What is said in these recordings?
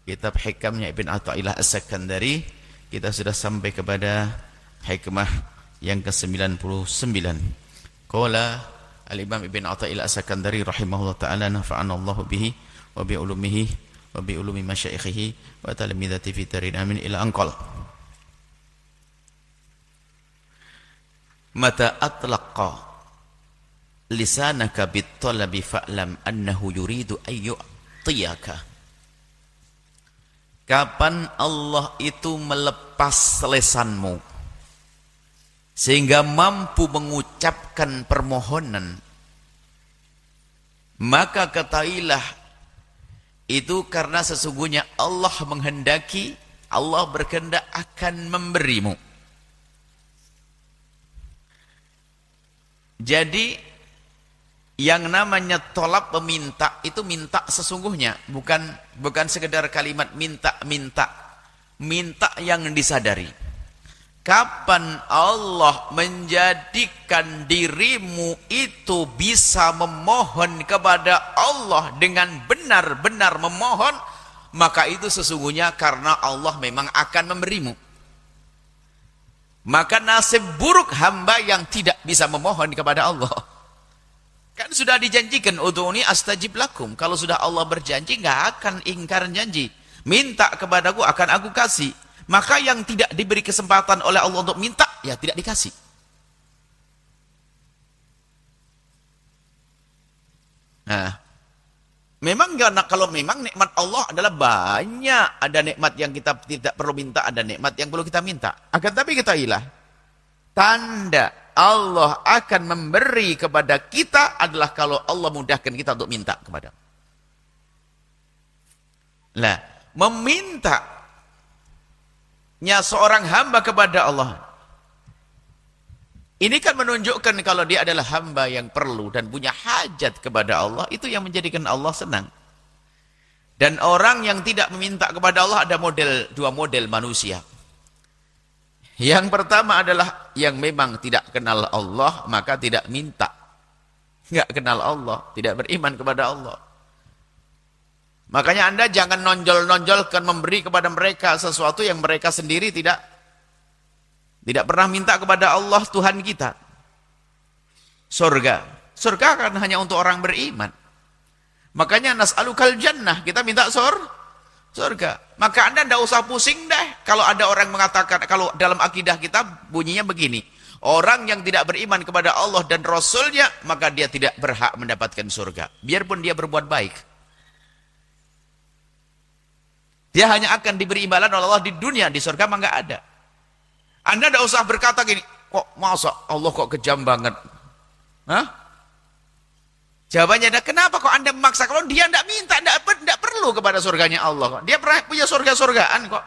kitab hikamnya Ibn Athaillah As-Sakandari, kita sudah sampai kepada hikmah yang ke-99. Qala Al-Imam Ibn Athaillah As-Sakandari rahimahullah ta'ala, nafa'ana Allahu bihi wa bi ulumihi wa bi ulumi masyaikhihi wa talamidati fi tarin amin ila anqal. Mata atlaqa lisanaka bit-talabi fa'lam annahu yuridu ayyu'tiyaka. Kapan Allah itu melepas lesanmu sehingga mampu mengucapkan permohonan, maka ketahuilah itu karena sesungguhnya Allah menghendaki, Allah berkehendak akan memberimu. Jadi yang namanya tolak, meminta, itu minta sesungguhnya, bukan sekedar kalimat minta yang disadari. Kapan Allah menjadikan dirimu itu bisa memohon kepada Allah dengan benar-benar memohon, maka itu sesungguhnya karena Allah memang akan memberimu. Maka nasib buruk hamba yang tidak bisa memohon kepada Allah. Kan sudah dijanjikan, udhuni astajib lakum. Kalau sudah Allah berjanji, nggak akan ingkar janji. Minta kepadaku akan aku kasih. Maka yang tidak diberi kesempatan oleh Allah untuk minta, ya tidak dikasih. Nah, memang kalau memang nikmat Allah adalah banyak, ada nikmat yang kita tidak perlu minta, ada nikmat yang perlu kita minta. Akan tapi kita ilah, tanda Allah akan memberi kepada kita adalah kalau Allah mudahkan kita untuk minta kepada. Lah, memintanya seorang hamba kepada Allah, ini kan menunjukkan kalau dia adalah hamba yang perlu dan punya hajat kepada Allah, itu yang menjadikan Allah senang. Dan orang yang tidak meminta kepada Allah ada dua model manusia. Yang pertama adalah yang memang tidak kenal Allah, maka tidak minta. Nggak kenal Allah, tidak beriman kepada Allah. Makanya Anda jangan nonjol-nonjolkan memberi kepada mereka sesuatu yang mereka sendiri tidak pernah minta kepada Allah Tuhan kita. Surga kan hanya untuk orang beriman. Makanya nas'alukal jannah, kita minta surga. Maka Anda tidak usah pusing deh kalau ada orang mengatakan, kalau dalam akidah kita bunyinya begini, orang yang tidak beriman kepada Allah dan Rasulnya, maka dia tidak berhak mendapatkan surga biarpun dia berbuat baik. Dia hanya akan diberi imbalan oleh Allah di dunia, di surga mah nggak ada. Anda tidak usah berkata gini, kok masa Allah kok kejam banget? Hah? Jawabannya ada, kenapa kok Anda memaksa? Kalau dia tidak minta, tidak perlu kepada surganya Allah kok. Dia pernah punya surga-surgaan kok.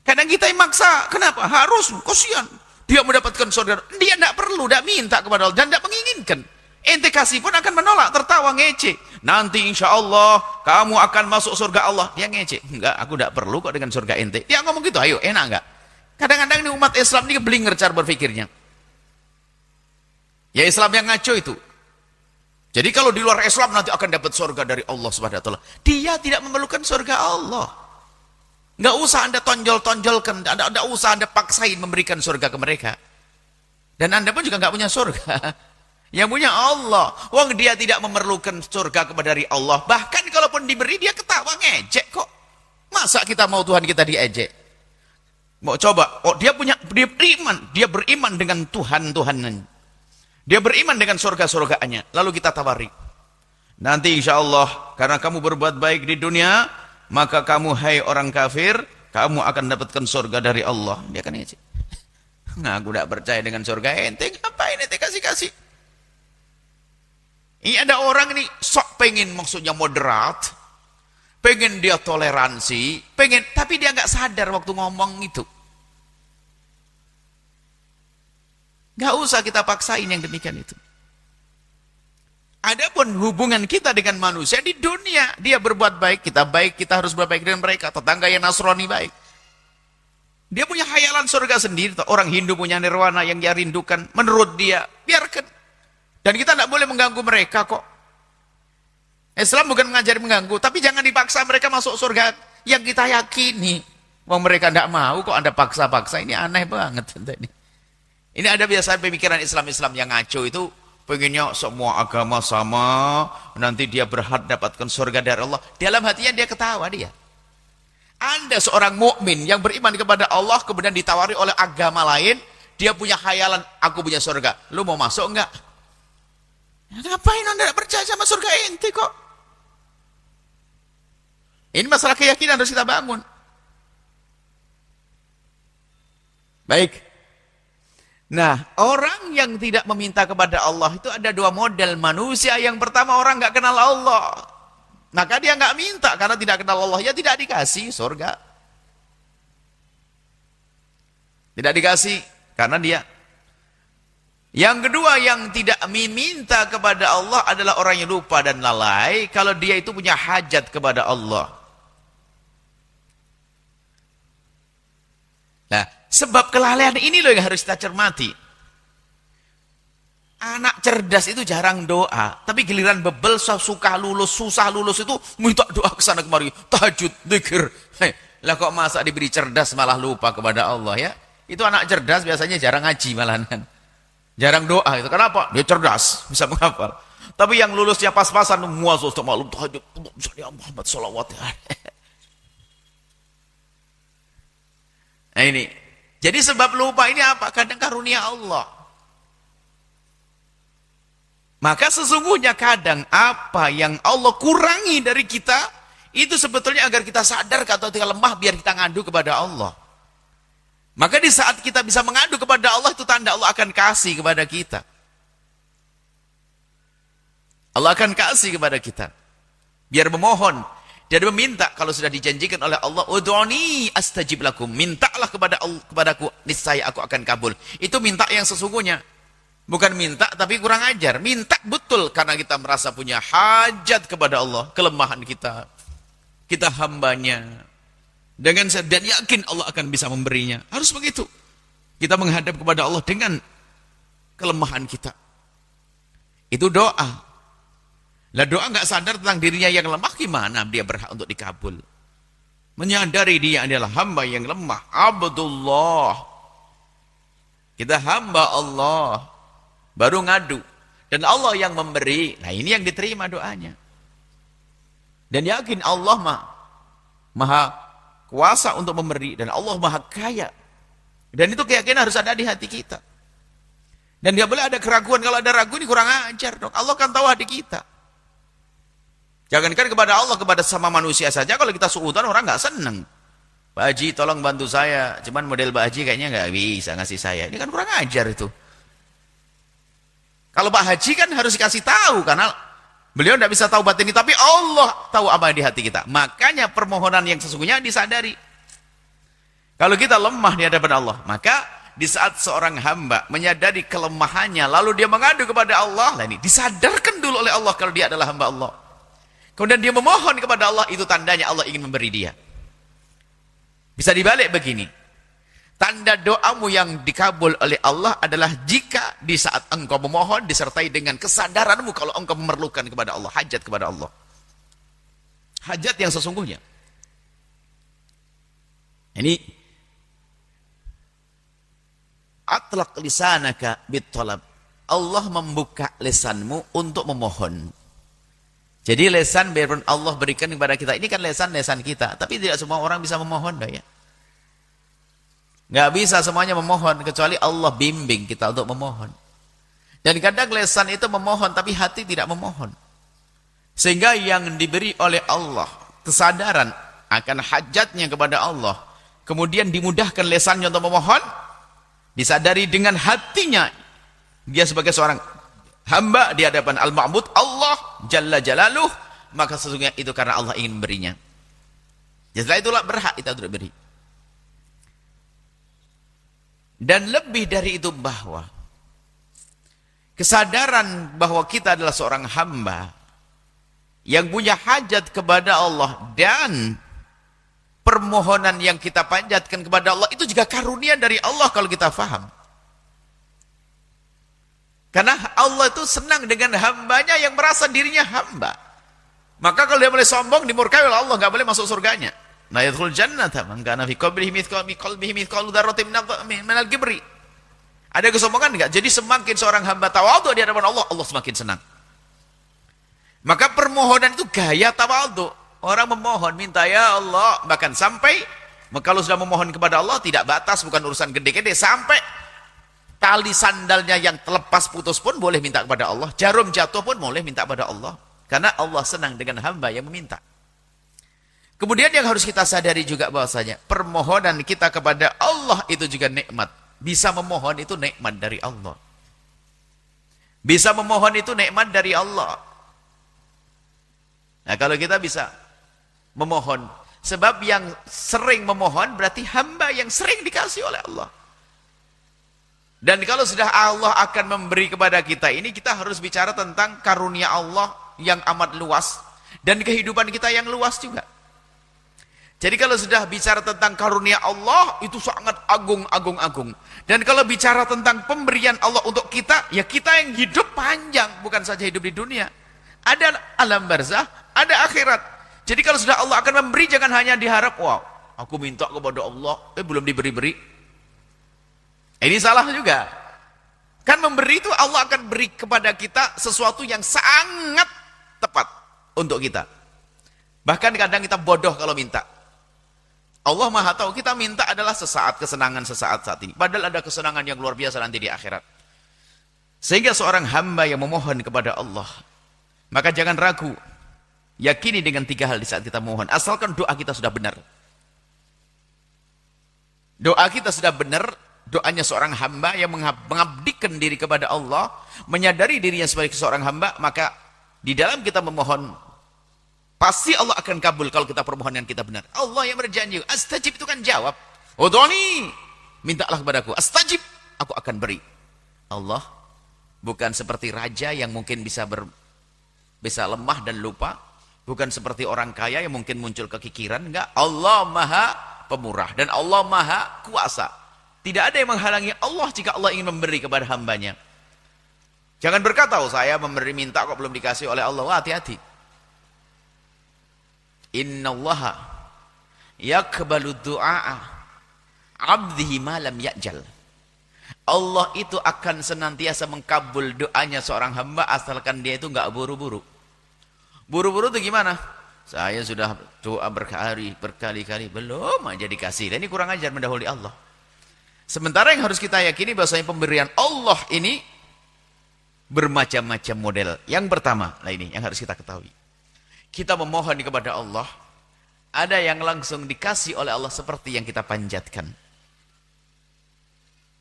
Kadang kita yang maksa, kenapa? Harus, kasihan. Dia mendapatkan surga. Dia tidak perlu, tidak minta kepada Allah dan tidak menginginkan. Ente kasih pun akan menolak, tertawa, ngece. Nanti insya Allah kamu akan masuk surga Allah. Dia ngece. Enggak, aku tidak perlu kok dengan surga ente. Dia ngomong gitu, ayo, enak enggak? Kadang-kadang ini umat Islam ini blinger cara berpikirnya. Ya Islam yang ngaco itu. Jadi kalau di luar Islam nanti akan dapat surga dari Allah Subhanahu wa taala. Dia tidak memerlukan surga Allah. Enggak usah Anda tonjol-tonjolkan, enggak usah Anda paksain memberikan surga ke mereka. Dan Anda pun juga enggak punya surga. Yang punya Allah. Wong dia tidak memerlukan surga dari Allah. Bahkan kalaupun diberi dia ketawa, ngejek kok. Masa kita mau Tuhan kita diejek? Mau coba, dia beriman dengan Tuhan-Tuhanan. Dia beriman dengan surga-surgaannya. Lalu kita tawari. Nanti insya Allah, karena kamu berbuat baik di dunia, maka kamu hai orang kafir, kamu akan dapatkan surga dari Allah. Dia akan ngejek. Nah, aku tidak percaya dengan surga ente. Ngapain ente kasih-kasih? Ini ada orang ini sok pengen, maksudnya moderat, pengen dia toleransi, tapi dia nggak sadar waktu ngomong itu. Nggak usah kita paksain yang demikian itu. Adapun hubungan kita dengan manusia di dunia, dia berbuat baik, kita harus berbaik dengan mereka. Tetangga yang Nasrani baik, dia punya khayalan surga sendiri. Orang Hindu punya nirwana yang dia rindukan, menurut dia biarkan. Dan kita tidak boleh mengganggu mereka kok. Islam bukan mengajari mengganggu, tapi jangan dipaksa mereka masuk surga yang kita yakini. Wong mereka tidak mau kok Anda paksa-paksa, ini aneh banget. Ini ada biasa pemikiran Islam-Islam yang ngaco itu, pengennya semua agama sama, nanti dia berhak dapatkan surga dari Allah. Dalam hatinya dia ketawa dia. Anda seorang mukmin yang beriman kepada Allah, kemudian ditawari oleh agama lain, dia punya khayalan, aku punya surga. Lu mau masuk enggak? Ya, ngapain Anda percaya sama surga ente kok? Ini masalah keyakinan harus kita bangun. Baik. Nah, orang yang tidak meminta kepada Allah itu ada dua model manusia. Yang pertama, orang nggak kenal Allah. Maka dia nggak minta karena tidak kenal Allah, ya tidak dikasih surga. Tidak dikasih karena dia. Yang kedua, yang tidak meminta kepada Allah adalah orang yang lupa dan lalai kalau dia itu punya hajat kepada Allah. Nah, sebab kelalaian ini loh yang harus kita cermati. Anak cerdas itu jarang doa, tapi giliran bebel, suka lulus, susah lulus itu minta doa ke sana kemari, tahajud, zikir. Lah kok masa diberi cerdas malah lupa kepada Allah ya? Itu anak cerdas biasanya jarang ngaji malahan. Jarang doa itu. Kenapa? Dia cerdas, bisa menghafal. Tapi yang lulusnya pas-pasan, muazzaz maklum tahajud, Muhammad sholawat. Nah ini. Jadi sebab lupa ini apa? Kadang karunia Allah. Maka sesungguhnya kadang apa yang Allah kurangi dari kita, itu sebetulnya agar kita sadar atau kita lemah biar kita ngadu kepada Allah. Maka di saat kita bisa mengadu kepada Allah, itu tanda Allah akan kasih kepada kita. Allah akan kasih kepada kita. Biar memohon. Dia meminta, kalau sudah dijanjikan oleh Allah, ud'uni astajib lakum. Mintalah kepadaku, niscaya aku akan kabul. Itu minta yang sesungguhnya. Bukan minta tapi kurang ajar. Minta betul karena kita merasa punya hajat kepada Allah. Kelemahan kita. Kita hambanya. Dan yakin Allah akan bisa memberinya. Harus begitu. Kita menghadap kepada Allah dengan kelemahan kita. Itu doa. Lah doa nggak sadar tentang dirinya yang lemah, gimana dia berhak untuk dikabul? Menyadari dia adalah hamba yang lemah. Abdullah. Kita hamba Allah. Baru ngadu. Dan Allah yang memberi. Nah ini yang diterima doanya. Dan yakin Allah maha kuasa untuk memberi. Dan Allah maha kaya. Dan itu keyakinan harus ada di hati kita. Dan tidak boleh ada keraguan. Kalau ada ragu ini kurang ajar dong. Allah kan tahu hati kita. Jangankan kepada Allah, kepada sama manusia saja. Kalau kita suudzon orang nggak seneng. Pak Haji tolong bantu saya. Cuman model Pak Haji kayaknya nggak bisa ngasih saya. Ini kan kurang ajar itu. Kalau Pak Haji kan harus dikasih tahu karena beliau tidak bisa tahu batin ini, tapi Allah tahu apa di hati kita. Makanya permohonan yang sesungguhnya disadari. Kalau kita lemah di hadapan Allah, maka di saat seorang hamba menyadari kelemahannya, lalu dia mengadu kepada Allah, lah ini disadarkan dulu oleh Allah kalau dia adalah hamba Allah. Kemudian dia memohon kepada Allah, itu tandanya Allah ingin memberi dia. Bisa dibalik begini. Tanda doamu yang dikabul oleh Allah adalah jika di saat engkau memohon disertai dengan kesadaranmu kalau engkau memerlukan kepada Allah, hajat kepada Allah. Hajat yang sesungguhnya. Ini atlaq lisanaka bittalab. Allah membuka lisanmu untuk memohon. Jadi lisan biarpun Allah berikan kepada kita, ini kan lisan kita, tapi tidak semua orang bisa memohon dah ya. Nggak bisa semuanya memohon, kecuali Allah bimbing kita untuk memohon. Dan kadang lisan itu memohon, tapi hati tidak memohon. Sehingga yang diberi oleh Allah, kesadaran akan hajatnya kepada Allah, kemudian dimudahkan lisannya untuk memohon, disadari dengan hatinya, dia sebagai seorang hamba di hadapan Al-Ma'bud, Allah Jalla Jalaluh, maka sesungguhnya itu karena Allah ingin memberinya. Setelah itulah berhak kita untuk beri. Dan lebih dari itu bahwa kesadaran bahwa kita adalah seorang hamba yang punya hajat kepada Allah dan permohonan yang kita panjatkan kepada Allah itu juga karunia dari Allah kalau kita faham. Karena Allah itu senang dengan hambanya yang merasa dirinya hamba. Maka kalau dia mulai sombong, dimurkai oleh Allah, nggak boleh masuk surganya. La yadkhul jannata man kana fi qalbihi mithqalu dzarratin minal kibri. Ada kesombongan enggak? Jadi semakin seorang hamba tawadhu di hadapan Allah, Allah semakin senang. Maka permohonan itu gaya tawadhu. Orang memohon, minta ya Allah, bahkan sampai kalau sudah memohon kepada Allah tidak batas, bukan urusan gede-gede, sampai tali sandalnya yang terlepas putus pun boleh minta kepada Allah, jarum jatuh pun boleh minta kepada Allah, karena Allah senang dengan hamba yang meminta. Kemudian yang harus kita sadari juga bahwasanya permohonan kita kepada Allah itu juga nikmat. Bisa memohon itu nikmat dari Allah. Bisa memohon itu nikmat dari Allah. Nah, kalau kita bisa memohon, sebab yang sering memohon berarti hamba yang sering dikasih oleh Allah. Dan kalau sudah Allah akan memberi kepada kita ini, kita harus bicara tentang karunia Allah yang amat luas dan kehidupan kita yang luas juga. Jadi kalau sudah bicara tentang karunia Allah, itu sangat agung. Dan kalau bicara tentang pemberian Allah untuk kita, ya kita yang hidup panjang, bukan saja hidup di dunia. Ada alam barzah, ada akhirat. Jadi kalau sudah Allah akan memberi, jangan hanya diharap, wow, aku minta kepada Allah, belum diberi-beri. Ini salah juga. Kan memberi itu Allah akan beri kepada kita sesuatu yang sangat tepat untuk kita. Bahkan kadang kita bodoh kalau minta. Allah Maha tahu, kita minta adalah sesaat kesenangan sesaat saat ini. Padahal ada kesenangan yang luar biasa nanti di akhirat. Sehingga seorang hamba yang memohon kepada Allah, maka jangan ragu. Yakini dengan 3 hal di saat kita memohon. Asalkan doa kita sudah benar. Doa kita sudah benar, doanya seorang hamba yang mengabdikan diri kepada Allah, menyadari dirinya sebagai seorang hamba, maka di dalam kita memohon, pasti Allah akan kabul kalau kita permohonan kita benar. Allah yang berjanji, astajib itu kan jawab. Udhuni, mintalah kepadaku. Astajib, aku akan beri. Allah bukan seperti raja yang mungkin bisa lemah dan lupa. Bukan seperti orang kaya yang mungkin muncul kekikiran. Enggak, Allah Maha Pemurah dan Allah Maha Kuasa. Tidak ada yang menghalangi Allah jika Allah ingin memberi kepada hambanya. Jangan berkata, oh saya memberi minta kok belum dikasih oleh Allah. Wah, hati-hati. Innallaha yakbalu du'a abdihi ma lam ya'jal. Allah itu akan senantiasa mengkabul doanya seorang hamba asalkan dia itu enggak buru-buru. Buru-buru itu gimana? Saya sudah doa berkali-kali belum aja dikasih. Dan ini kurang ajar mendahului Allah. Sementara yang harus kita yakini bahwasanya pemberian Allah ini bermacam-macam model. Yang pertama, nah ini yang harus kita ketahui. Kita memohon kepada Allah, ada yang langsung dikasih oleh Allah seperti yang kita panjatkan.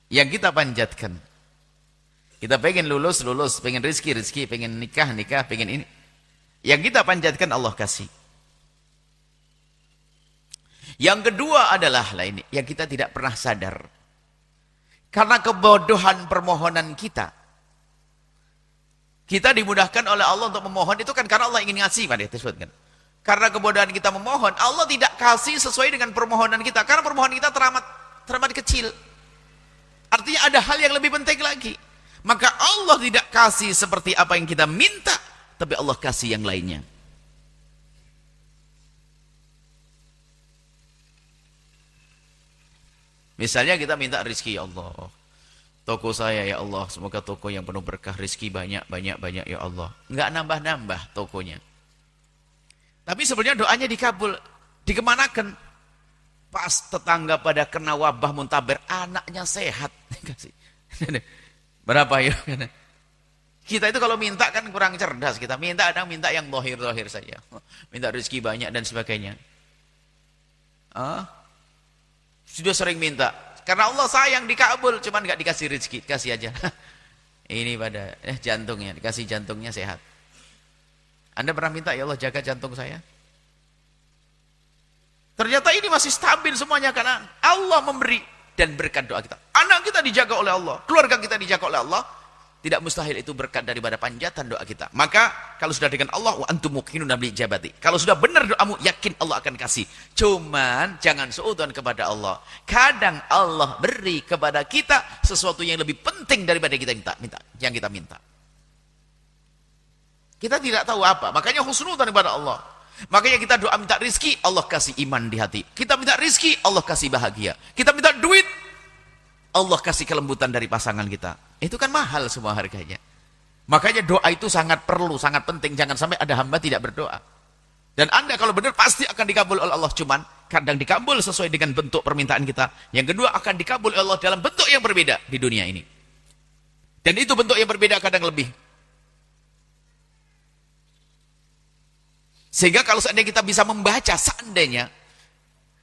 Yang kita panjatkan. Kita pengen lulus, pengen rezeki, pengen nikah, pengen ini. Yang kita panjatkan Allah kasih. Yang kedua adalah ini, yang kita tidak pernah sadar. Karena kebodohan permohonan kita. Kita dimudahkan oleh Allah untuk memohon itu kan karena Allah ingin ngasih, Pak, disebutkan. Karena kebodohan kita memohon, Allah tidak kasih sesuai dengan permohonan kita. Karena permohonan kita teramat kecil. Artinya ada hal yang lebih penting lagi. Maka Allah tidak kasih seperti apa yang kita minta, tapi Allah kasih yang lainnya. Misalnya kita minta rezeki, ya Allah. Toko saya ya Allah, semoga toko yang penuh berkah, rezeki banyak ya Allah. Enggak nambah-nambah tokonya. Tapi sebenarnya doanya dikabul, dikemanakan. Pas tetangga pada kena wabah muntaber, anaknya sehat. Berapa ya? Kita itu kalau minta kan kurang cerdas. Kita minta yang zahir saja. Minta rezeki banyak dan sebagainya. Sudah sering minta. Karena Allah sayang dikabul, cuman nggak dikasih rezeki, kasih aja. Ini pada jantungnya, dikasih jantungnya sehat. Anda pernah minta, ya Allah jaga jantung saya? Ternyata ini masih stabil semuanya karena Allah memberi dan berkat doa kita. Anak kita dijaga oleh Allah, keluarga kita dijaga oleh Allah. Tidak mustahil itu berkat daripada panjatan doa kita. Maka kalau sudah dengan Allah, wa antum muqinuna bil ijabati. Kalau sudah benar doamu, yakin Allah akan kasih. Cuman jangan suudzon kepada Allah. Kadang Allah beri kepada kita sesuatu yang lebih penting daripada kita minta, yang kita minta. Kita tidak tahu apa. Makanya husnudzan kepada Allah. Makanya kita doa minta rizki, Allah kasih iman di hati. Kita minta rizki, Allah kasih bahagia. Kita minta duit, Allah kasih kelembutan dari pasangan kita. Itu kan mahal semua harganya. Makanya doa itu sangat perlu, sangat penting. Jangan sampai ada hamba tidak berdoa. Dan Anda kalau benar pasti akan dikabul oleh Allah. Cuman kadang dikabul sesuai dengan bentuk permintaan kita. Yang kedua akan dikabul oleh Allah dalam bentuk yang berbeda di dunia ini. Dan itu bentuk yang berbeda kadang lebih. Sehingga kalau seandainya kita bisa membaca, seandainya,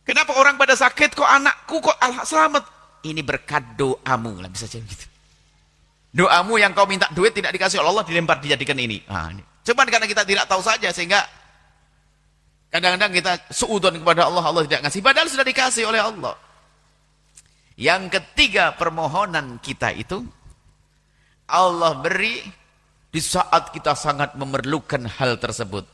kenapa orang pada sakit, kok anakku kok selamat? Ini berkat doamu, lah bisa jadi gitu. Doamu yang kau minta duit tidak dikasih oleh Allah, dilempar dijadikan ini. Nah, ini. Cuman karena kita tidak tahu saja, sehingga kadang-kadang kita suudzon kepada Allah, Allah tidak ngasih, padahal sudah dikasih oleh Allah. Yang ketiga permohonan kita itu, Allah beri di saat kita sangat memerlukan hal tersebut.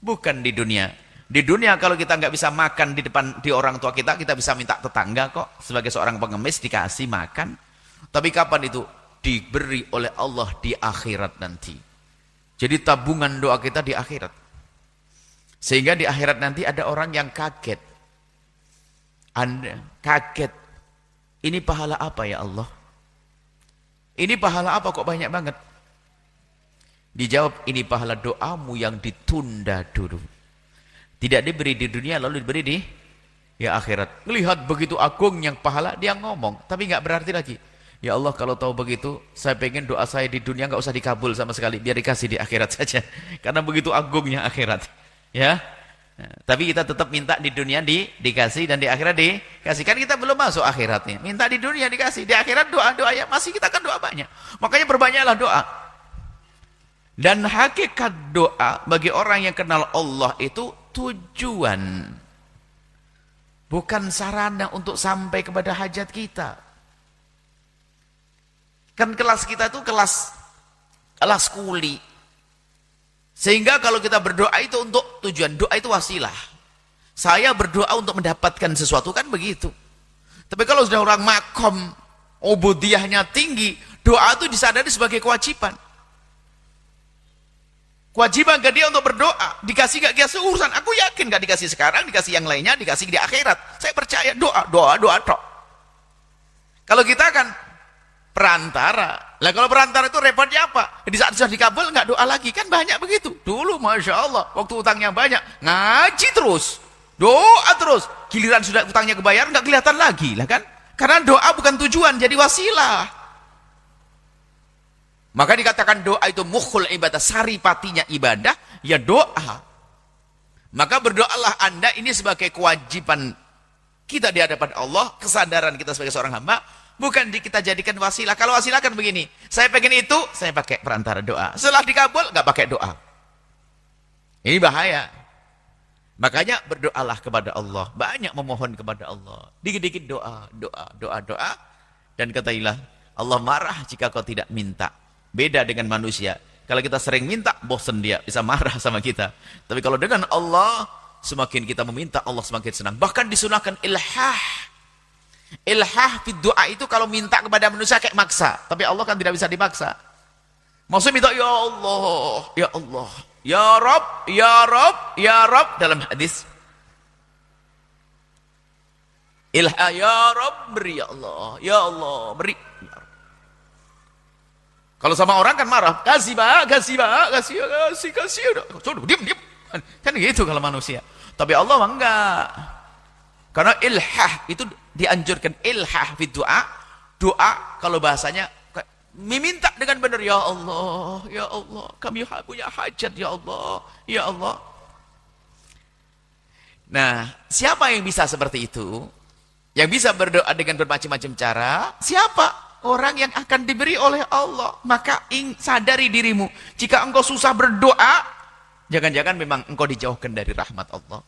Bukan di dunia. Di dunia kalau kita nggak bisa makan di depan di orang tua kita bisa minta tetangga kok. Sebagai seorang pengemis dikasih makan. Tapi kapan itu? Diberi oleh Allah di akhirat nanti. Jadi tabungan doa kita di akhirat. Sehingga di akhirat nanti ada orang yang kaget. Anda kaget. Ini pahala apa ya Allah? Ini pahala apa kok banyak banget? Dijawab, ini pahala doamu yang ditunda dulu. Tidak diberi di dunia, lalu diberi di akhirat. Melihat begitu agung yang pahala, dia ngomong. Tapi nggak berarti lagi. Ya Allah, kalau tahu begitu, saya pengen doa saya di dunia nggak usah dikabul sama sekali. Biar dikasih di akhirat saja. Karena begitu agungnya akhirat. Ya. Nah, tapi kita tetap minta di dunia dikasih dan di akhirat dikasih. Kan kita belum masuk akhiratnya. Minta di dunia dikasih. Di akhirat doa-doa ya masih kita kan doa banyak. Makanya perbanyaklah doa. Dan hakikat doa bagi orang yang kenal Allah itu tujuan. Bukan sarana untuk sampai kepada hajat kita. Kan kelas kita itu kelas kuli. Sehingga kalau kita berdoa itu untuk tujuan. Doa itu wasilah. Saya berdoa untuk mendapatkan sesuatu kan begitu. Tapi kalau sudah orang makom, ubudiyahnya tinggi, doa itu disadari sebagai kewajiban. Kewajiban ke dia untuk berdoa. Dikasih gak dikasih urusan. Aku yakin gak dikasih sekarang, dikasih yang lainnya, dikasih di akhirat. Saya percaya doa tok. Kalau kita kan perantara. Lah kalau perantara itu repotnya apa? Di saat sudah dikabul nggak doa lagi. Kan banyak begitu. Dulu Masya Allah, waktu utangnya banyak, ngaji terus. Doa terus. Giliran sudah utangnya kebayar, nggak kelihatan lagi. Lah kan? Karena doa bukan tujuan, jadi wasilah. Maka dikatakan doa itu mukhul ibadah, saripatinya ibadah, ya doa. Maka berdoalah Anda ini sebagai kewajiban kita di hadapan Allah, kesadaran kita sebagai seorang hamba, bukan kita jadikan wasilah. Kalau wasilah kan begini, saya pengen itu, saya pakai perantara doa. Setelah dikabul, nggak pakai doa. Ini bahaya. Makanya berdoalah kepada Allah, banyak memohon kepada Allah. Dikit-dikit doa. Dan katailah, Allah marah jika kau tidak minta. Beda dengan manusia. Kalau kita sering minta, bosan dia, bisa marah sama kita. Tapi kalau dengan Allah, semakin kita meminta, Allah semakin senang. Bahkan disunahkan ilhah. Ilhah di doa itu kalau minta kepada manusia kayak maksa. Tapi Allah kan tidak bisa dimaksa. Maksudnya minta, ya Allah, ya Allah, ya Rabb, ya Rabb, ya Rabb. Dalam hadis. Ilhah, ya Rabb, beri ya Allah, ya Allah, beri. Kalau sama orang kan marah, kasih pak, kasih pak, kasih, udah, diam. Kan gitu kalau manusia. Tapi Allah enggak. Karena ilhah itu dianjurkan, ilhah fi doa. Doa kalau bahasanya meminta dengan benar, ya Allah, kami punya hajat, ya Allah, ya Allah. Nah, siapa yang bisa seperti itu? Yang bisa berdoa dengan bermacam-macam cara? Siapa? Orang yang akan diberi oleh Allah. Maka sadari dirimu, jika engkau susah berdoa, jangan-jangan memang engkau dijauhkan dari rahmat Allah.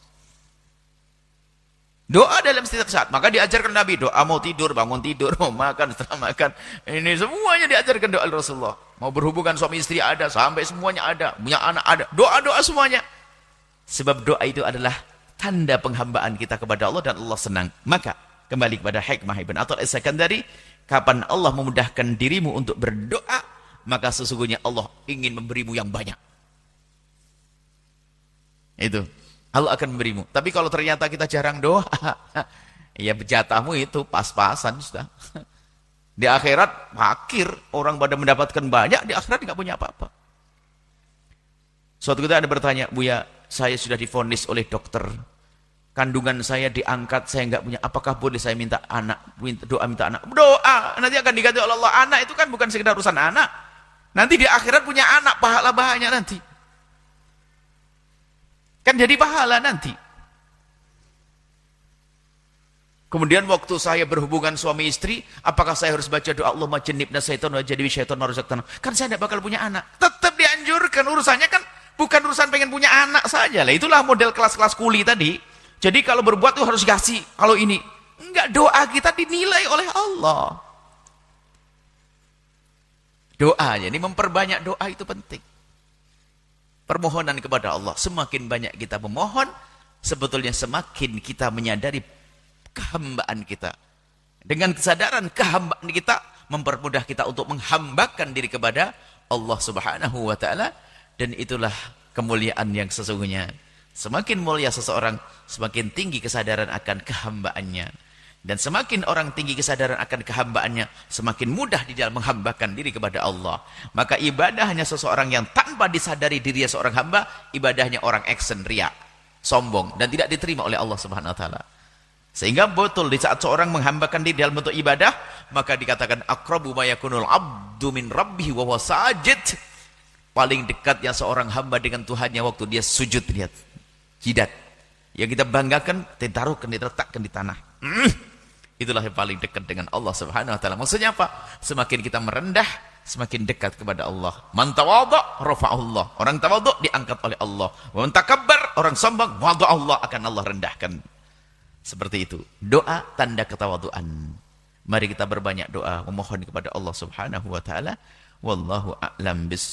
Doa dalam setiap saat. Maka diajarkan Nabi, doa mau tidur, bangun tidur, mau makan, setelah makan. Ini semuanya diajarkan doa Rasulullah. Mau berhubungan suami istri ada, sampai semuanya ada, punya anak ada. Doa-doa semuanya. Sebab doa itu adalah tanda penghambaan kita kepada Allah dan Allah senang. Maka kembali kepada hikmah Ibn Attal As-Sakandari, kapan Allah memudahkan dirimu untuk berdoa, maka sesungguhnya Allah ingin memberimu yang banyak. Itu. Allah akan memberimu. Tapi kalau ternyata kita jarang doa, ya jatahmu itu pas-pasan sudah. Di akhirat fakir, orang pada mendapatkan banyak, di akhirat nggak punya apa-apa. Suatu ketika ada bertanya, Buya, saya sudah divonis oleh dokter, kandungan saya diangkat, saya nggak punya, apakah boleh saya minta anak, minta anak? Doa, nanti akan diganti oleh Allah. Anak itu kan bukan sekedar urusan anak, nanti di akhirat punya anak, pahala banyak nanti. Kan jadi pahala nanti. Kemudian waktu saya berhubungan suami istri, apakah saya harus baca doa Allahumma jannibna syaitan wa jadibi syaitan warzaqtana? Kan saya tidak bakal punya anak. Tetap dianjurkan, urusannya kan bukan urusan pengen punya anak saja lah. Itulah model kelas-kelas kuli tadi. Jadi kalau berbuat itu harus kasih. Kalau ini enggak, doa kita dinilai oleh Allah. Doa, jadi memperbanyak doa itu penting. Permohonan kepada Allah, semakin banyak kita memohon, sebetulnya semakin kita menyadari kehambaan kita. Dengan kesadaran kehambaan kita, mempermudah kita untuk menghambakan diri kepada Allah Subhanahu wa ta'ala. Dan itulah kemuliaan yang sesungguhnya. Semakin mulia seseorang, semakin tinggi kesadaran akan kehambaannya. Dan semakin orang tinggi kesadaran akan kehambaannya, semakin mudah di dalam menghambakan diri kepada Allah. Maka ibadahnya seseorang yang tanpa disadari dirinya seorang hamba, ibadahnya orang action, riya, sombong, dan tidak diterima oleh Allah Subhanahu wa ta'ala. Sehingga betul di saat seorang menghambakan diri dalam bentuk ibadah, maka dikatakan aqrabu ma yakunul abdu min rabbih wa huwa sajid. Paling dekatnya seorang hamba dengan Tuhannya waktu dia sujud, lihat. Jidat. Yang kita banggakan, ditaruhkan, diletakkan di tanah. Itulah yang paling dekat dengan Allah Subhanahu wa ta'ala. Maksudnya apa? Semakin kita merendah, semakin dekat kepada Allah. Man tawadha rafa'allah. Orang tawadhu diangkat oleh Allah. Wa man takabbar, orang sombong, wadha Allah, akan Allah rendahkan. Seperti itu. Doa tanda ketawaduan. Mari kita berbanyak doa memohon kepada Allah Subhanahu wa ta'ala. Wallahu a'lam bis